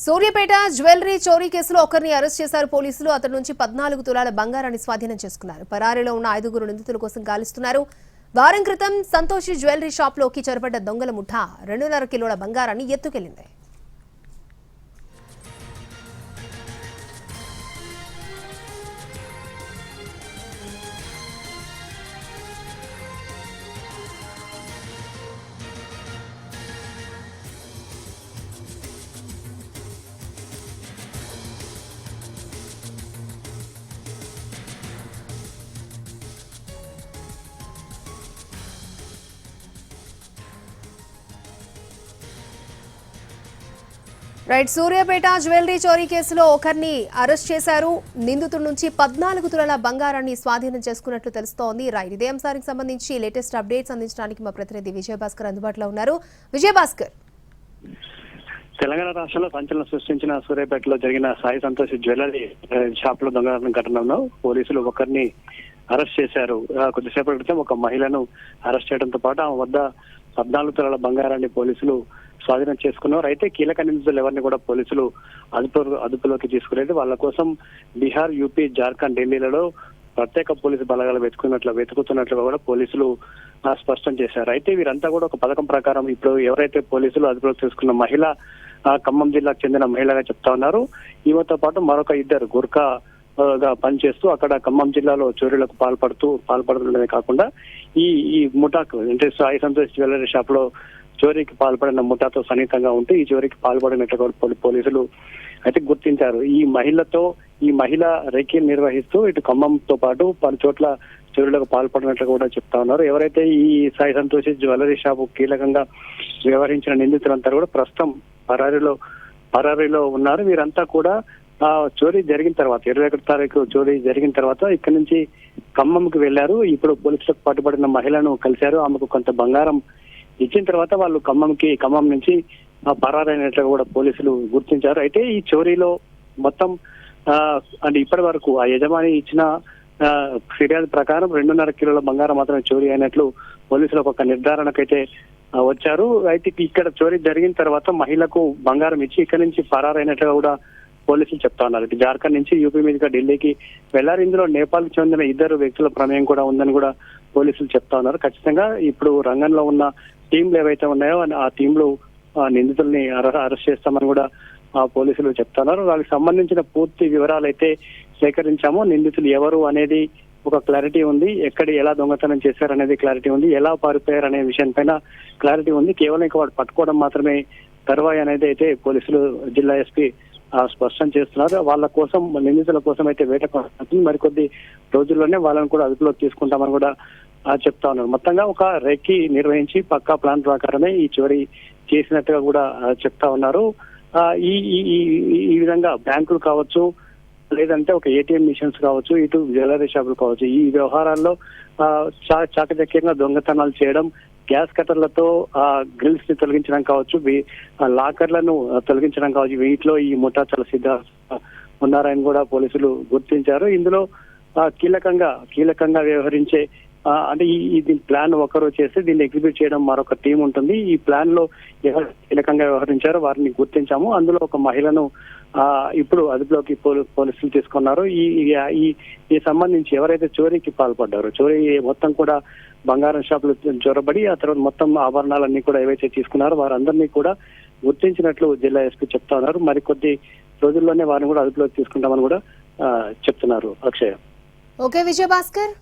Suryapet jewellery చోరీ కేసులో ఒకరిని అరెస్ట్ చేశారు పోలీసులు. అతడి నుంచి 14 తులాల బంగారాన్ని స్వాధీనం చేసుకున్నారు. పరారీలో ఉన్న 5 నిందితుల కోసం గాలిస్తున్నారు. వారం క్రితం సంతోషి జ్యువెలరీ షాప్లోకి చొరబడ్డ దొంగల ముఠా 2.5 కిలోల బంగారాన్ని ఎత్తుకెళ్లింది. రైట్, సూర్యాపేట జ్యువెలరీ చోరీ కేసులో ఒకరిని అరెస్ట్ చేశారు. నిందితుడి నుంచి 14 తులాల బంగారాన్ని స్వాధీనం చేసుకున్నట్లు తెలుస్తోంది. రైట్, ఇదే అంశానికి సంబంధించి లేటెస్ట్ అప్డేట్స్ అందించడానికి మా ప్రతినిధి విజయభాస్కర్ అందుబాటులో ఉన్నారు. విజయభాస్కర్, తెలంగాణ రాష్ట్రంలో సంచలనం సృష్టించిన సూర్యాపేటలో జరిగిన సాయి సంతోష్ జ్యువెలరీ షాప్ లో దొంగతనం ఘటనలో పోలీసులు ఒకరిని అరెస్ట్ చేశారు. కొద్దిసేపటి క్రితం ఒక మహిళను అరెస్ట్ చేయడంతో పాటు ఆమె వద్ద 14 తులాల బంగారాన్ని పోలీసులు స్వాధీనం చేసుకున్నారు. అయితే కీలక నిందితులు ఎవరిని కూడా పోలీసులు అదుపులోకి తీసుకునేది. వాళ్ళ కోసం బీహార్, యూపీ, జార్ఖండ్, ఢిల్లీలలో ప్రత్యేక పోలీసు బలగాలు వెతుకుతున్నట్లుగా కూడా పోలీసులు స్పష్టం చేశారు. అయితే వీరంతా కూడా ఒక పథకం ప్రకారం ఇప్పుడు ఎవరైతే పోలీసులు అదుపులోకి తీసుకున్న మహిళ ఖమ్మం జిల్లాకు చెందిన మహిళగా చెప్తా ఉన్నారు. ఈమెతో పాటు మరొక 2 గుర్ఖా గా పనిచేస్తూ అక్కడ ఖమ్మం జిల్లాలో చోరీలకు పాల్పడుతుండమే కాకుండా ఈ ముఠాకు అంటే సాయి సంతోష్ జ్యువెలరీ షాప్ లో చోరీకి పాల్పడిన ముఠాతో సన్నిహితంగా ఉంటూ ఈ చోరీకి పాల్పడినట్లు పోలీసులు అయితే గుర్తించారు. ఈ మహిళ రేకీలు నిర్వహిస్తూ ఇటు ఖమ్మంతో పాటు పలు చోట్ల చోరీలకు పాల్పడినట్లు కూడా చెప్తా ఉన్నారు. ఎవరైతే ఈ సాయి సంతోష్ జ్యువెలరీ షాపు కీలకంగా వ్యవహరించిన నిందితులంతా కూడా ప్రస్తుతం పరారీలో ఉన్నారు. వీరంతా కూడా చోరీ జరిగిన తర్వాత 21 తారీఖు చోరీ జరిగిన తర్వాత ఇక్కడి నుంచి ఖమ్మంకి వెళ్లారు. ఇప్పుడు పోలీసులకు పట్టుబడిన మహిళను కలిశారు. ఆమెకు కొంత బంగారం ఇచ్చిన తర్వాత వాళ్ళు ఖమ్మం నుంచి పరారైనట్లు కూడా పోలీసులు గుర్తించారు. అయితే ఈ చోరీలో మొత్తం అంటే ఇప్పటి వరకు ఆ యజమాని ఇచ్చిన ఫిర్యాదు ప్రకారం 2.5 కిలోల బంగారం మాత్రమే చోరీ అయినట్లు పోలీసులకు ఒక నిర్ధారణకైతే వచ్చారు. అయితే ఇక్కడ చోరీ జరిగిన తర్వాత మహిళకు బంగారం ఇచ్చి ఇక్కడ నుంచి పరారైనట్లుగా కూడా పోలీసులు చెప్తా ఉన్నారు. జార్ఖండ్ నుంచి యూపీ మీదుగా ఢిల్లీకి వెళ్లారు. ఇందులో నేపాల్ కి చెందిన 2 వ్యక్తుల ప్రమేయం కూడా ఉందని కూడా పోలీసులు చెప్తా ఉన్నారు. ఖచ్చితంగా ఇప్పుడు రంగంలో ఉన్న టీంలు ఏవైతే ఉన్నాయో ఆ టీంలు నిందితుల్ని అరెస్ట్ చేస్తామని కూడా పోలీసులు చెప్తున్నారు. వాళ్ళకి సంబంధించిన పూర్తి వివరాలు అయితే సేకరించాము. నిందితులు ఎవరు అనేది ఒక క్లారిటీ ఉంది, ఎలా దొంగతనం చేశారనేది క్లారిటీ ఉంది, ఎలా పారిపోయారు అనే విషయం పైన క్లారిటీ ఉంది. కేవలం ఇంకా వాడు పట్టుకోవడం మాత్రమే తర్వాయి అనేది అయితే పోలీసులు జిల్లా ఎస్పీ స్పష్టం చేస్తున్నారు. వాళ్ళ కోసం నిందితుల కోసం అయితే వేట కొనసాగుతుంది. మరికొద్ది రోజుల్లోనే వాళ్ళని కూడా అదుపులోకి తీసుకుంటామని కూడా చెప్తా ఉన్నారు. మొత్తంగా ఒక రెక్కి నిర్వహించి పక్కా ప్లాన్ ప్రకారమే ఈ చోరీ చేసినట్టుగా కూడా చెప్తా ఉన్నారు. ఈ విధంగా బ్యాంకులు కావచ్చు, లేదంటే ఒక ఏటీఎం మిషన్స్ కావచ్చు, ఇటు జ్యువెలరీ షాపులు కావచ్చు, ఈ వ్యవహారాల్లో చాకచక్యంగా దొంగతనాలు చేయడం, గ్యాస్ కట్టర్లతో గ్రిల్స్ ని తొలగించడం కావచ్చు, లాకర్లను తొలగించడం కావచ్చు, వీటిలో ఈ ముఠా చాలా సిద్ధంగా ఉన్నారని కూడా పోలీసులు గుర్తించారు. ఇందులో కీలకంగా వ్యవహరించే అంటే దీని ప్లాన్ ఒకరు చేస్తే దీన్ని ఎగ్జిక్యూట్ చేయడం మరొక టీం ఉంటుంది. ఈ ప్లాన్ లో ఎవరు కీలకంగా వ్యవహరించారో వారిని గుర్తించాము. అందులో ఒక మహిళను ఇప్పుడు అదుపులోకి పోలీసులు తీసుకున్నారు. ఈ సంబంధించి ఎవరైతే చోరీకి పాల్పడ్డారో, చోరీ మొత్తం కూడా బంగారం షాపులు చొరబడి ఆ తర్వాత మొత్తం ఆభరణాలన్నీ కూడా ఏవైతే తీసుకున్నారో వారందరినీ కూడా గుర్తించినట్లు జిల్లా ఎస్పీ చెప్తా ఉన్నారు. మరికొద్ది రోజుల్లోనే వారిని కూడా అదుపులోకి తీసుకుంటామని కూడా చెప్తున్నారు. అక్షయ. ఓకే విజయభాస్కర్.